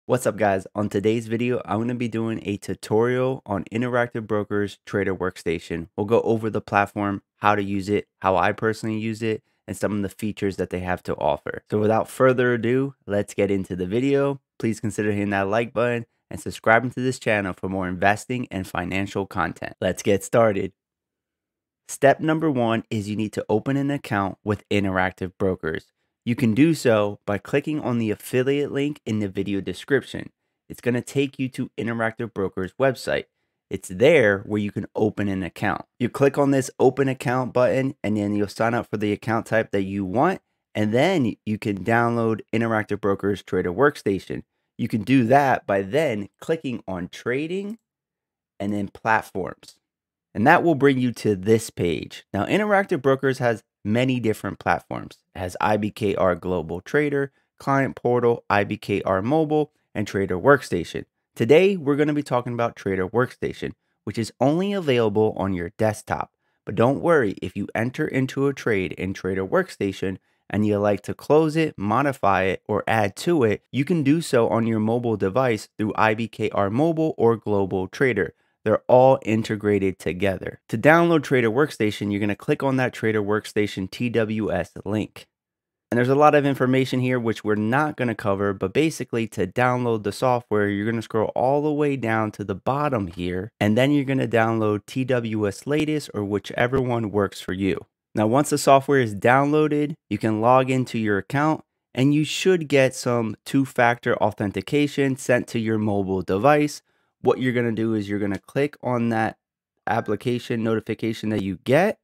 What's up guys? On today's video, I'm going to be doing a tutorial on Interactive Brokers Trader Workstation. We'll go over the platform, how to use it, how I personally use it, and some of the features that they have to offer. So without further ado, let's get into the video. Please consider hitting that like button and subscribing to this channel for more investing and financial content. Let's get started. Step number one is you need to open an account with Interactive Brokers. You can do so by clicking on the affiliate link in the video description. It's going to take you to Interactive Brokers website. It's there where you can open an account. You click on this open account button and then you'll sign up for the account type that you want. And then you can download Interactive Brokers Trader Workstation. You can do that by then clicking on trading and then platforms. And that will bring you to this page. Now, Interactive Brokers has many different platforms. It has IBKR Global Trader, Client Portal, IBKR Mobile, and Trader Workstation. Today, we're going to be talking about Trader Workstation, which is only available on your desktop. But don't worry, if you enter into a trade in Trader Workstation and you like to close it, modify it, or add to it, you can do so on your mobile device through IBKR Mobile or Global Trader. They're all integrated together. To download Trader Workstation, you're going to click on that Trader Workstation TWS link. And there's a lot of information here which we're not going to cover, but basically to download the software, you're going to scroll all the way down to the bottom here, and then you're going to download TWS Latest or whichever one works for you. Now, once the software is downloaded, you can log into your account and you should get some two-factor authentication sent to your mobile device. What you're going to do is you're going to click on that application notification that you get,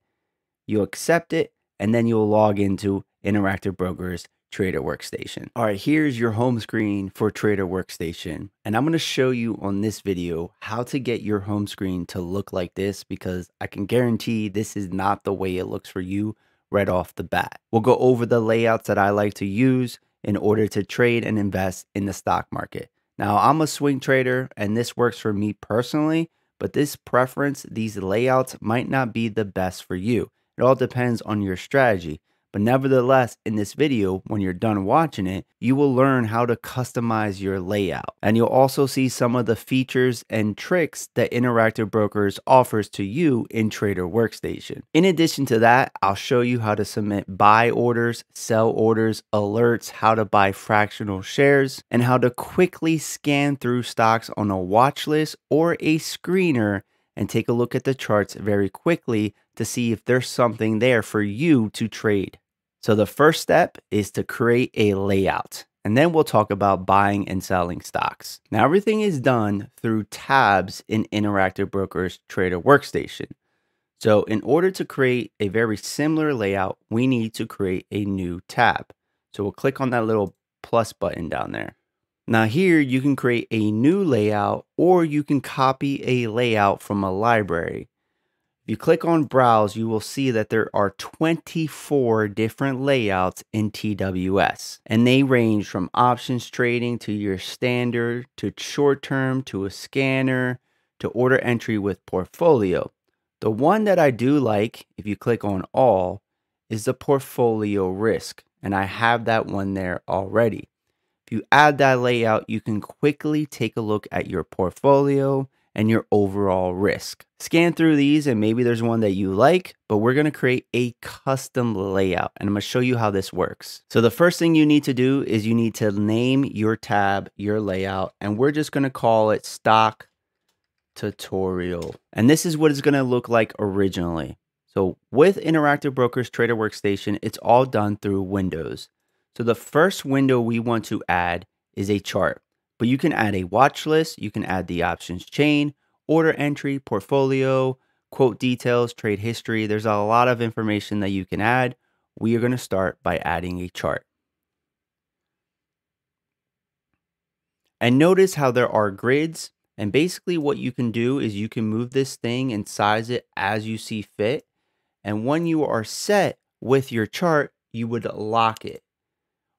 you'll accept it, and then you'll log into Interactive Brokers Trader Workstation. All right, here's your home screen for Trader Workstation. And I'm going to show you on this video how to get your home screen to look like this, because I can guarantee this is not the way it looks for you right off the bat. We'll go over the layouts that I like to use in order to trade and invest in the stock market. Now, I'm a swing trader and this works for me personally, but this preference, these layouts might not be the best for you. It all depends on your strategy. But nevertheless, in this video, when you're done watching it, you will learn how to customize your layout. And you'll also see some of the features and tricks that Interactive Brokers offers to you in Trader Workstation. In addition to that, I'll show you how to submit buy orders, sell orders, alerts, how to buy fractional shares, and how to quickly scan through stocks on a watch list or a screener and take a look at the charts very quickly to see if there's something there for you to trade. So the first step is to create a layout, and then we'll talk about buying and selling stocks. Now, everything is done through tabs in Interactive Brokers Trader Workstation. So in order to create a very similar layout, we need to create a new tab. So we'll click on that little plus button down there. Now here you can create a new layout, or you can copy a layout from a library. If you click on browse, you will see that there are 24 different layouts in TWS, and they range from options trading to your standard, to short term, to a scanner, to order entry with portfolio. The one that I do like, if you click on all, is the portfolio risk, and I have that one there already. If you add that layout, you can quickly take a look at your portfolio and your overall risk. Scan through these and maybe there's one that you like, but we're going to create a custom layout and I'm going to show you how this works. So the first thing you need to do is you need to name your tab, your layout, and we're just going to call it stock tutorial. And this is what it's going to look like originally. So with Interactive Brokers Trader Workstation, it's all done through Windows. So the first window we want to add is a chart. But you can add a watch list, you can add the options chain, order entry, portfolio, quote details, trade history. There's a lot of information that you can add. We are going to start by adding a chart. And notice how there are grids. And basically what you can do is you can move this thing and size it as you see fit. And when you are set with your chart, you would lock it.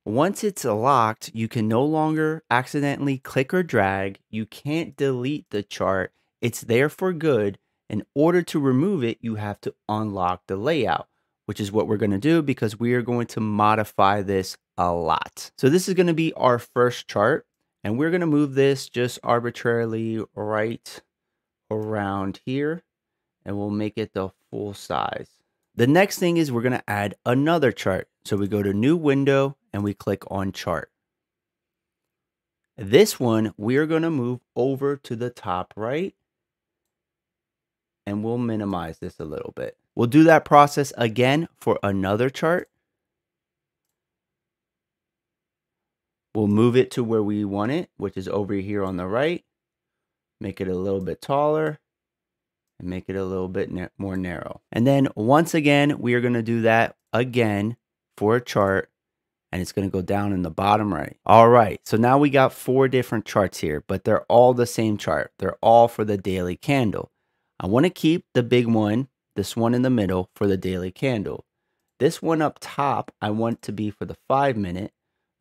Once it's locked, you can no longer accidentally click or drag. You can't delete the chart. It's there for good. In order to remove it, you have to unlock the layout, which is what we're going to do because we are going to modify this a lot. So this is going to be our first chart. And we're going to move this just arbitrarily right around here, and we'll make it the full size. The next thing is we're going to add another chart. So we go to new window and we click on chart. This one, we're going to move over to the top right, and we'll minimize this a little bit. We'll do that process again for another chart. We'll move it to where we want it, which is over here on the right. Make it a little bit taller and make it a little bit more narrow. And then once again, we are going to do that again for a chart, and it's going to go down in the bottom right. All right, so now we got 4 different charts here, but they're all the same chart. They're all for the daily candle. I want to keep the big one, this one in the middle, for the daily candle. This one up top, I want to be for the 5-minute.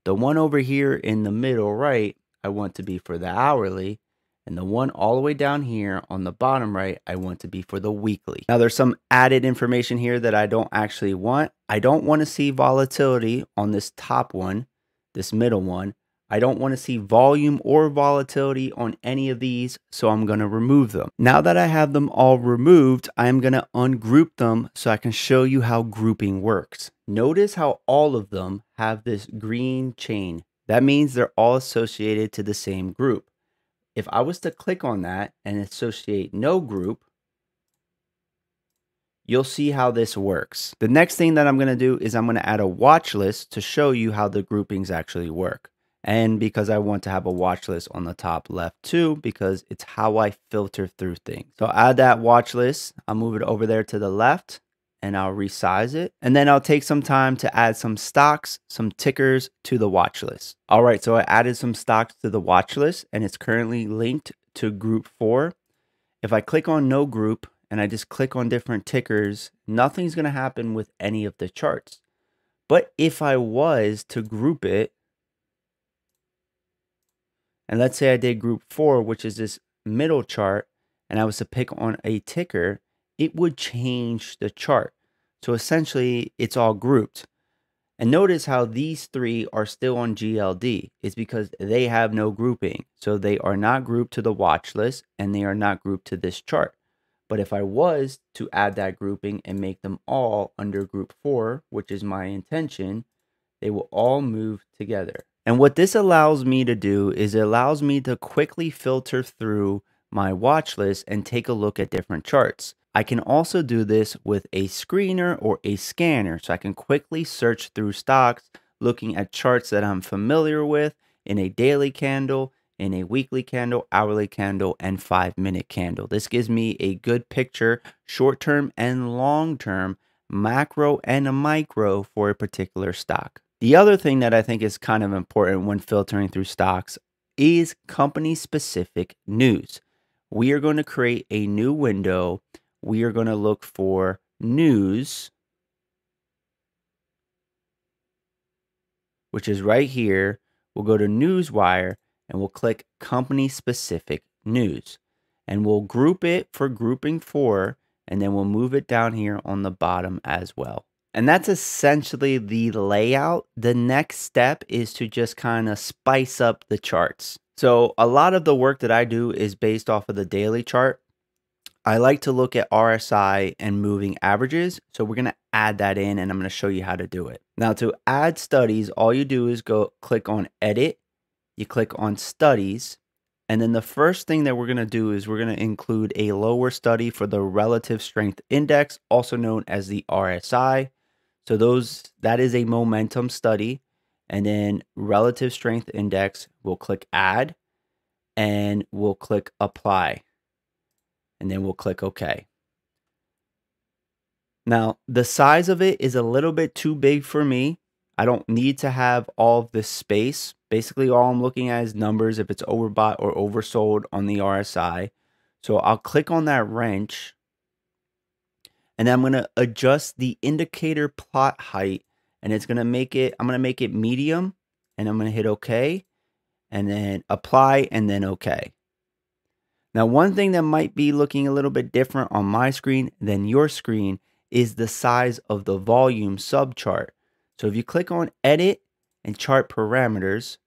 The one over here in the middle right, I want to be for the hourly. And the one all the way down here on the bottom right, I want to be for the weekly. Now there's some added information here that I don't actually want. I don't want to see volatility on this top one, this middle one. I don't want to see volume or volatility on any of these, so I'm going to remove them. Now that I have them all removed, I'm going to ungroup them so I can show you how grouping works. Notice how all of them have this green chain. That means they're all associated to the same group. If I was to click on that and associate no group, you'll see how this works. The next thing that I'm going to do is I'm going to add a watch list to show you how the groupings actually work. And because I want to have a watch list on the top left too, because it's how I filter through things. So I'll add that watch list. I'll move it over there to the left and I'll resize it. And then I'll take some time to add some stocks, some tickers to the watch list. All right, so I added some stocks to the watch list and it's currently linked to group 4. If I click on no group and I just click on different tickers, nothing's going to happen with any of the charts. But if I was to group it, and let's say I did group 4, which is this middle chart, and I was to pick on a ticker, it would change the chart. So essentially, it's all grouped. And notice how these 3 are still on GLD. It's because they have no grouping. So they are not grouped to the watch list, and they are not grouped to this chart. But if I was to add that grouping and make them all under group 4, which is my intention, they will all move together. And what this allows me to do is it allows me to quickly filter through my watch list and take a look at different charts. I can also do this with a screener or a scanner, so I can quickly search through stocks, looking at charts that I'm familiar with in a daily candle, in a weekly candle, hourly candle, and 5-minute candle. This gives me a good picture, short-term and long-term, macro and a micro for a particular stock. The other thing that I think is kind of important when filtering through stocks is company-specific news. We are going to create a new window. We are going to look for news, which is right here. We'll go to Newswire and we'll click company-specific news. And we'll group it for grouping 4, and then we'll move it down here on the bottom as well. And that's essentially the layout. The next step is to just kind of spice up the charts. So a lot of the work that I do is based off of the daily chart. I like to look at RSI and moving averages. So we're going to add that in and I'm going to show you how to do it. Now to add studies, all you do is go click on edit. You click on studies. And then the first thing that we're going to do is we're going to include a lower study for the relative strength index, also known as the RSI. So that is a momentum study. And then relative strength index, we'll click add and we'll click apply. And then we'll click OK. Now, the size of it is a little bit too big for me. I don't need to have all of this space. Basically, all I'm looking at is numbers if it's overbought or oversold on the RSI. So I'll click on that wrench. And then I'm going to adjust the indicator plot height. And it's going to make it, I'm going to make it medium. And I'm going to hit OK. And then apply and then OK. Now, one thing that might be looking a little bit different on my screen than your screen is the size of the volume subchart. So if you click on edit and chart parameters,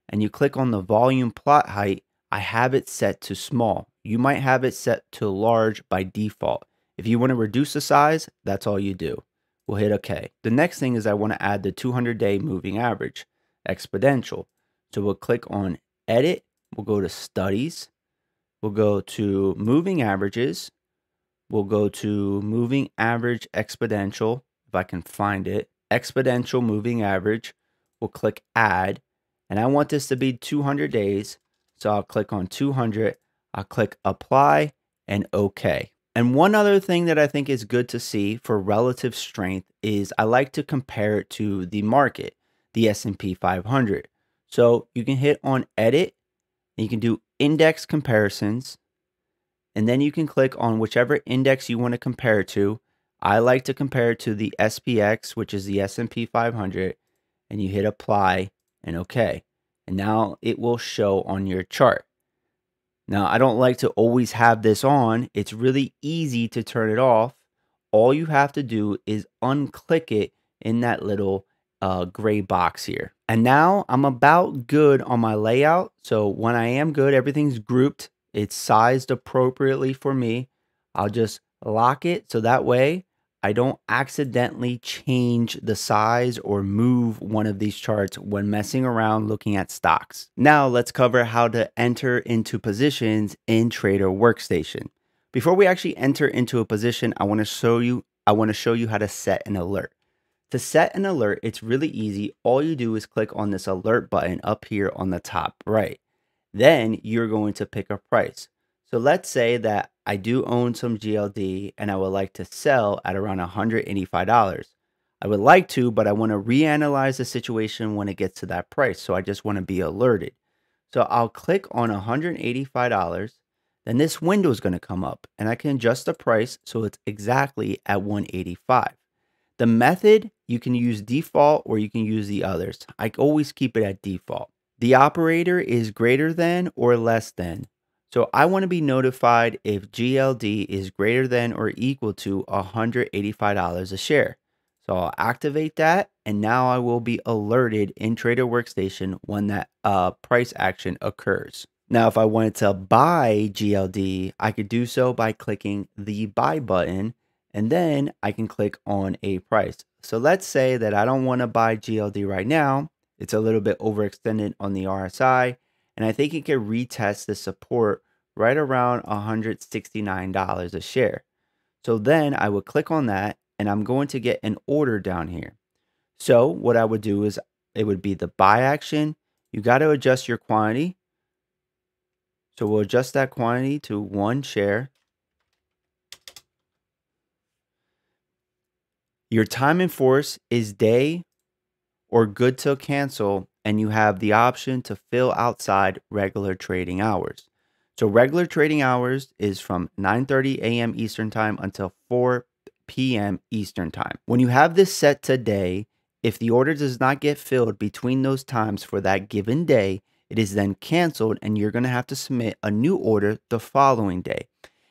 and you click on the volume plot height, I have it set to small. You might have it set to large by default. If you want to reduce the size, that's all you do. We'll hit OK. The next thing is I want to add the 200-day moving average, exponential. So we'll click on Edit. We'll go to Studies. We'll go to Moving Averages. We'll go to Moving Average Exponential, if I can find it. Exponential Moving Average. We'll click Add. And I want this to be 200 days. So I'll click on 200. I'll click Apply and OK. And one other thing that I think is good to see for relative strength is I like to compare it to the market, the S&P 500. So you can hit on Edit, and you can do Index Comparisons, and then you can click on whichever index you want to compare it to. I like to compare it to the SPX, which is the S&P 500, and you hit Apply and OK. And now it will show on your chart. Now, I don't like to always have this on. It's really easy to turn it off. All you have to do is unclick it in that little gray box here. And now I'm about good on my layout. So when I am good, everything's grouped. It's sized appropriately for me. I'll just lock it so that way I don't accidentally change the size or move one of these charts when messing around looking at stocks. Now let's cover how to enter into positions in Trader Workstation. Before we actually enter into a position, I want to show you how to set an alert. To set an alert, it's really easy. All you do is click on this alert button up here on the top right. Then you're going to pick a price. So let's say that I do own some GLD and I would like to sell at around $185. I would like to, but I want to reanalyze the situation when it gets to that price. So I just want to be alerted. So I'll click on $185. Then this window is going to come up and I can adjust the price so it's exactly at $185. The method, you can use default or you can use the others. I always keep it at default. The operator is greater than or less than. So I want to be notified if GLD is greater than or equal to $185 a share. So I'll activate that, and now I will be alerted in Trader Workstation when that price action occurs. Now, if I wanted to buy GLD, I could do so by clicking the buy button, and then I can click on a price. So let's say that I don't want to buy GLD right now. It's a little bit overextended on the RSI, and I think it can retest the support right around $169 a share. So then I would click on that, and I'm going to get an order down here. So what I would do is it would be the buy action. You got to adjust your quantity. So we'll adjust that quantity to 1 share. Your time in force is day or good till cancel, and you have the option to fill outside regular trading hours. So regular trading hours is from 9:30 a.m. Eastern time until 4 p.m. Eastern time. When you have this set to day, if the order does not get filled between those times for that given day, it is then canceled and you're going to have to submit a new order the following day.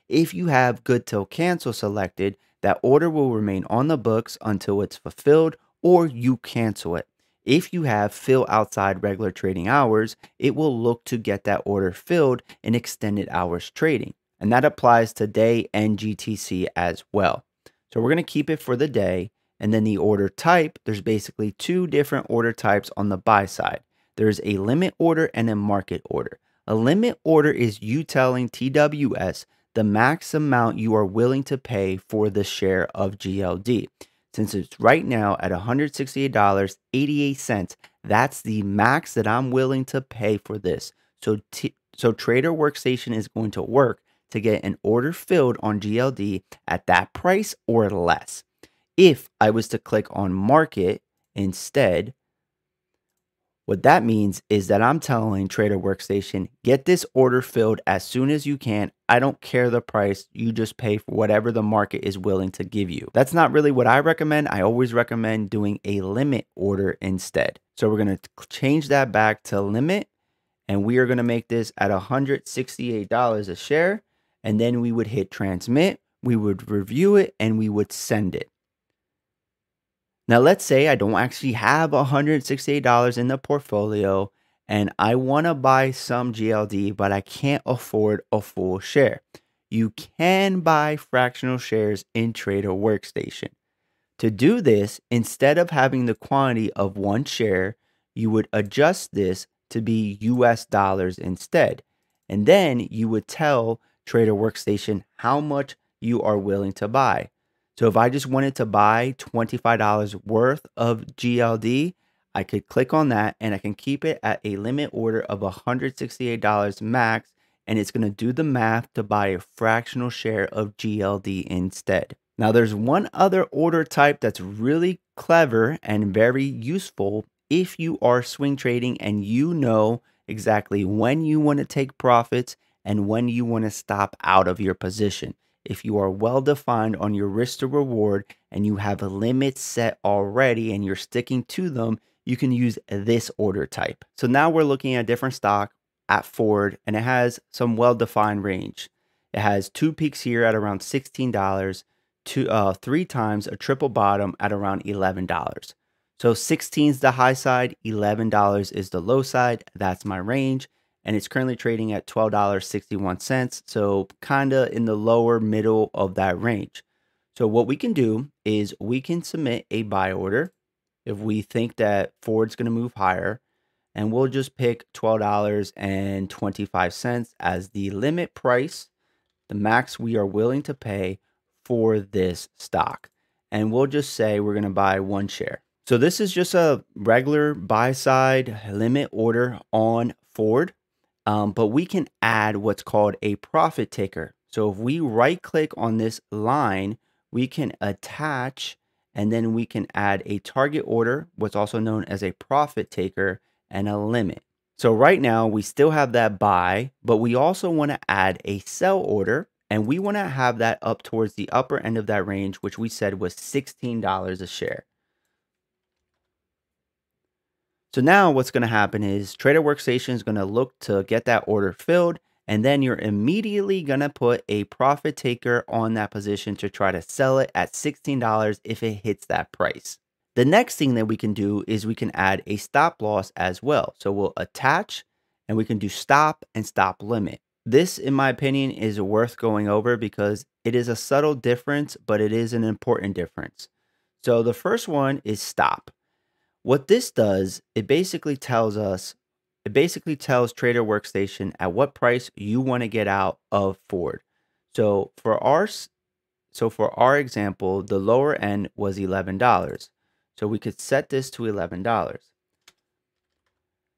If you have good till cancel selected, that order will remain on the books until it's fulfilled or you cancel it. If you have fill outside regular trading hours, it will look to get that order filled in extended hours trading. And that applies to day and GTC as well. So we're going to keep it for the day. And then the order type, there's basically 2 different order types on the buy side. There's a limit order and a market order. A limit order is you telling TWS the max amount you are willing to pay for the share of GLD. Since it's right now at $168.88, that's the max that I'm willing to pay for this. So Trader Workstation is going to work to get an order filled on GLD at that price or less. If I was to click on market instead, what that means is that I'm telling Trader Workstation, get this order filled as soon as you can. I don't care the price. You just pay for whatever the market is willing to give you. That's not really what I recommend. I always recommend doing a limit order instead. So we're going to change that back to limit, and we are going to make this at $168 a share. And then we would hit transmit. We would review it and we would send it. Now, let's say I don't actually have $168 in the portfolio and I want to buy some GLD, but I can't afford a full share. You can buy fractional shares in Trader Workstation. To do this, instead of having the quantity of one share, you would adjust this to be US dollars instead. And then you would tell Trader Workstation how much you are willing to buy. So if I just wanted to buy $25 worth of GLD, I could click on that and I can keep it at a limit order of $168 max. And it's going to do the math to buy a fractional share of GLD instead. Now, there's one other order type that's really clever and very useful if you are swing trading and you know exactly when you want to take profits and when you want to stop out of your position. If you are well defined on your risk to reward and you have a limit set already and you're sticking to them, you can use this order type. So now we're looking at a different stock at Ford, and it has some well-defined range. It has two peaks here at around $16, three times a triple bottom at around $11. So 16 is the high side, $11 is the low side. That's my range, and it's currently trading at $12.61. So kind of in the lower middle of that range. So what we can do is we can submit a buy order if we think that Ford's going to move higher, and we'll just pick $12.25 as the limit price, the max we are willing to pay for this stock. And we'll just say we're going to buy one share. So this is just a regular buy side limit order on Ford, but we can add what's called a profit taker. So if we right click on this line, we can attach, and then we can add a target order, what's also known as a profit taker, and a limit. So right now we still have that buy, but we also want to add a sell order, and we want to have that up towards the upper end of that range, which we said was $16 a share. So now what's going to happen is Trader Workstation is going to look to get that order filled, and then you're immediately going to put a profit taker on that position to try to sell it at $16 if it hits that price. The next thing that we can do is we can add a stop loss as well. So we'll attach, and we can do stop and stop limit. This, in my opinion, is worth going over because it is a subtle difference, but it is an important difference. So the first one is stop. What this does, it basically tells Trader Workstation at what price you want to get out of Ford. So for our example, the lower end was $11. So we could set this to $11.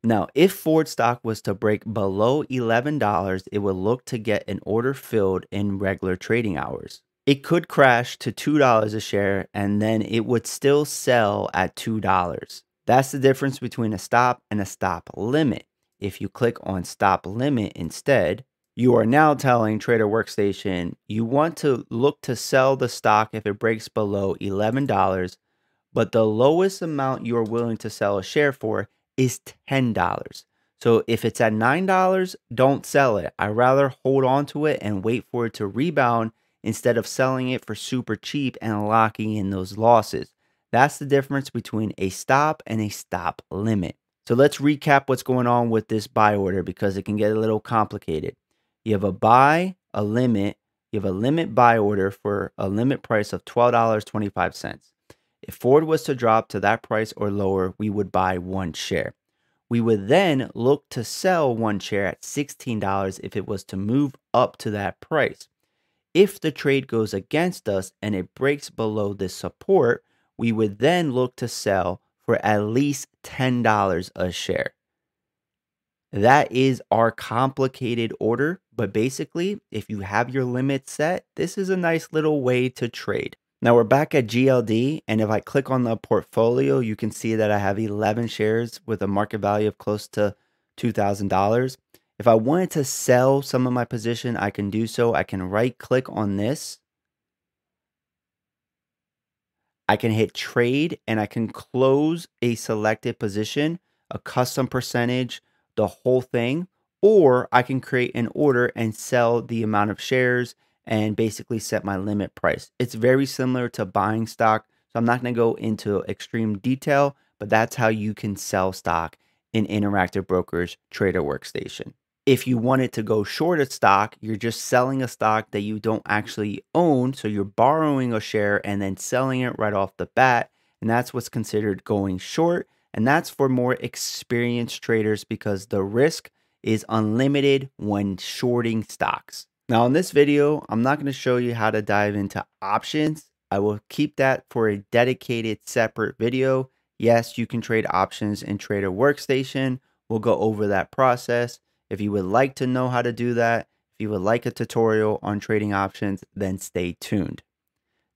Now, if Ford stock was to break below $11, it would look to get an order filled in regular trading hours. It could crash to $2 a share, and then it would still sell at $2. That's the difference between a stop and a stop limit. If you click on stop limit instead, you are now telling Trader Workstation you want to look to sell the stock if it breaks below $11, but the lowest amount you are willing to sell a share for is $10. So if it's at $9, don't sell it. I'd rather hold on to it and wait for it to rebound instead of selling it for super cheap and locking in those losses. That's the difference between a stop and a stop limit. So let's recap what's going on with this buy order because it can get a little complicated. You have a buy, a limit. You have a limit buy order for a limit price of $12.25. If Ford was to drop to that price or lower, we would buy one share. We would then look to sell one share at $16 if it was to move up to that price. If the trade goes against us and it breaks below this support, we would then look to sell for at least $10 a share. That is our complicated order, but basically, if you have your limit set, this is a nice little way to trade. Now we're back at GLD, and if I click on the portfolio, you can see that I have 11 shares with a market value of close to $2,000. If I wanted to sell some of my position, I can do so. I can right click on this. I can hit trade and I can close a selected position, a custom percentage, the whole thing, or I can create an order and sell the amount of shares and basically set my limit price. It's very similar to buying stock, so I'm not going to go into extreme detail, but that's how you can sell stock in Interactive Brokers Trader Workstation. If you wanted to go short a stock, you're just selling a stock that you don't actually own. So you're borrowing a share and then selling it right off the bat. And that's what's considered going short. And that's for more experienced traders because the risk is unlimited when shorting stocks. Now, in this video, I'm not going to show you how to dive into options. I will keep that for a dedicated separate video. Yes, you can trade options in Trader Workstation. We'll go over that process. If you would like to know how to do that, if you would like a tutorial on trading options, then stay tuned.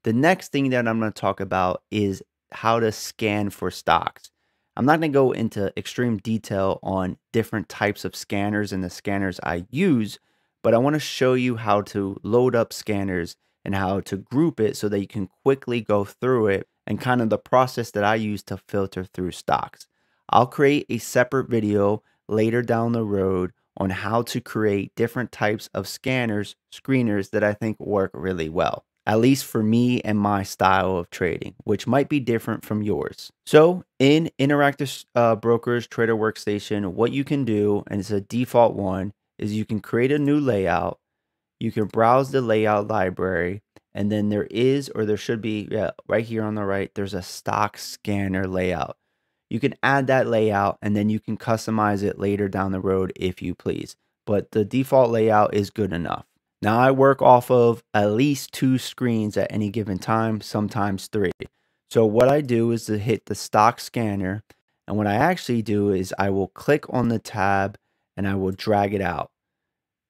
The next thing that I'm going to talk about is how to scan for stocks. I'm not going to go into extreme detail on different types of scanners and the scanners I use, but I want to show you how to load up scanners and how to group it so that you can quickly go through it and kind of the process that I use to filter through stocks. I'll create a separate video later down the road on how to create different types of screeners that I think work really well, at least for me and my style of trading, which might be different from yours. So in Interactive Brokers Trader Workstation, what you can do, and it's a default one, is you can create a new layout. You can browse the layout library, and then there is, or there should be, right here on the right, there's a stock scanner layout. You can add that layout and then you can customize it later down the road if you please. But the default layout is good enough. Now I work off of at least 2 screens at any given time, sometimes 3. So what I do is to hit the stock scanner. And what I actually do is I will click on the tab and I will drag it out.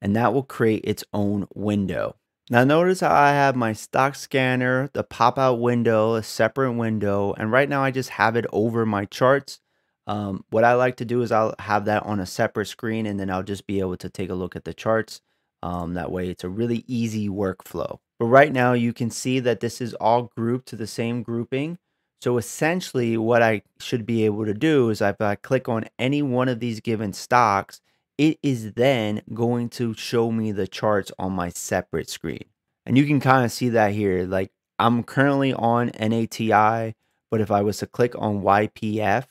And that will create its own window. Now notice how I have my stock scanner, the pop-out window, a separate window, and right now I just have it over my charts. What I like to do is I'll have that on a separate screen and then I'll just be able to take a look at the charts. That way it's a really easy workflow. But right now you can see that this is all grouped to the same grouping. So essentially what I should be able to do is if I click on any one of these given stocks, it is then going to show me the charts on my separate screen. And you can kind of see that here. Like I'm currently on NATI, but if I was to click on YPF,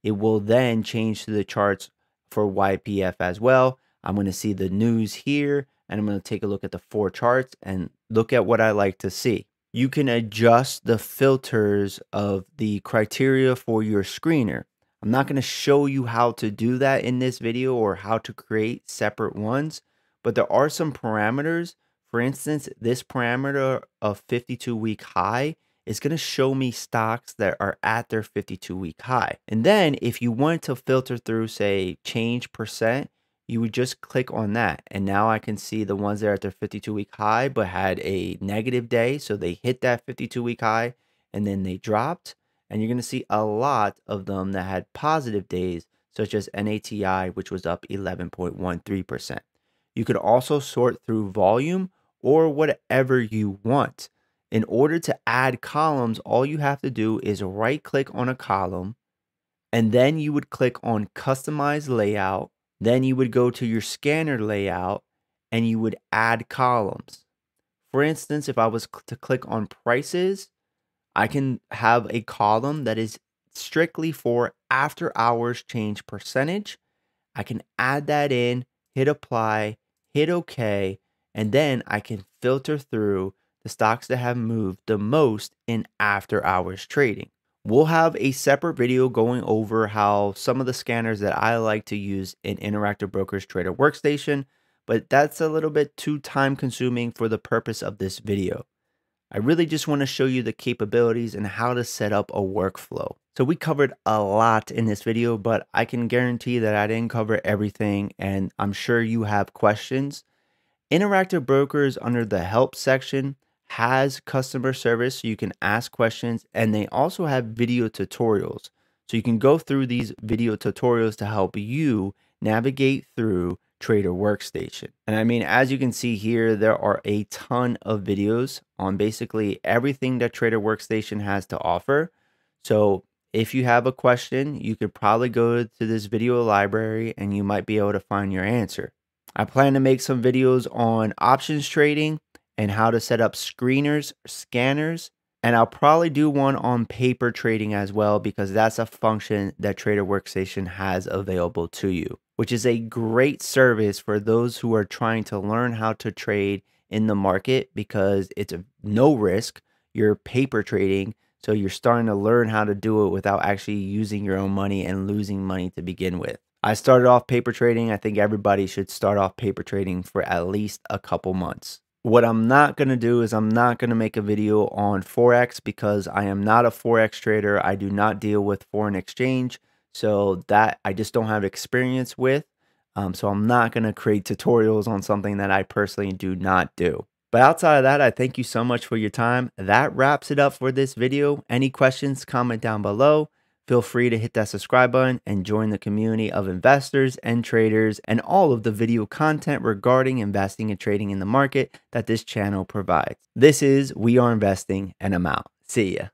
it will then change to the charts for YPF as well. I'm going to see the news here, and I'm going to take a look at the 4 charts and look at what I like to see. You can adjust the filters of the criteria for your screener. I'm not going to show you how to do that in this video or how to create separate ones, but there are some parameters. For instance, this parameter of 52-week high is going to show me stocks that are at their 52-week high. And then if you want to filter through, say, change percent, you would just click on that. And now I can see the ones that are at their 52-week high but had a negative day. So they hit that 52-week high and then they dropped. And you're going to see a lot of them that had positive days, such as NATI, which was up 11.13%. You could also sort through volume or whatever you want. In order to add columns, all you have to do is right-click on a column, and then you would click on Customize Layout. Then you would go to your scanner layout, and you would add columns. For instance, if I was to click on Prices, I can have a column that is strictly for after hours change percentage. I can add that in, hit apply, hit OK, and then I can filter through the stocks that have moved the most in after hours trading. We'll have a separate video going over how some of the scanners that I like to use in Interactive Brokers Trader Workstation, but that's a little bit too time consuming for the purpose of this video. I really just want to show you the capabilities and how to set up a workflow. So we covered a lot in this video, but I can guarantee that I didn't cover everything, and I'm sure you have questions. Interactive Brokers under the help section has customer service, so you can ask questions, and they also have video tutorials. So you can go through these video tutorials to help you navigate through Trader Workstation. And I mean, as you can see here, there are a ton of videos on basically everything that Trader Workstation has to offer. So if you have a question, you could probably go to this video library and you might be able to find your answer. I plan to make some videos on options trading and how to set up screeners, scanners, And I'll probably do one on paper trading as well, because that's a function that Trader Workstation has available to you, which is a great service for those who are trying to learn how to trade in the market, because it's a no risk. You're paper trading, so you're starting to learn how to do it without actually using your own money and losing money to begin with. I started off paper trading. I think everybody should start off paper trading for at least a couple months. What I'm not going to do is I'm not going to make a video on Forex, because I am not a Forex trader. I do not deal with foreign exchange. So that I just don't have experience with. So I'm not going to create tutorials on something that I personally do not do. But outside of that, I thank you so much for your time. That wraps it up for this video. Any questions, comment down below. Feel free to hit that subscribe button and join the community of investors and traders and all of the video content regarding investing and trading in the market that this channel provides. This is We Are Investing, and I'm out. See ya.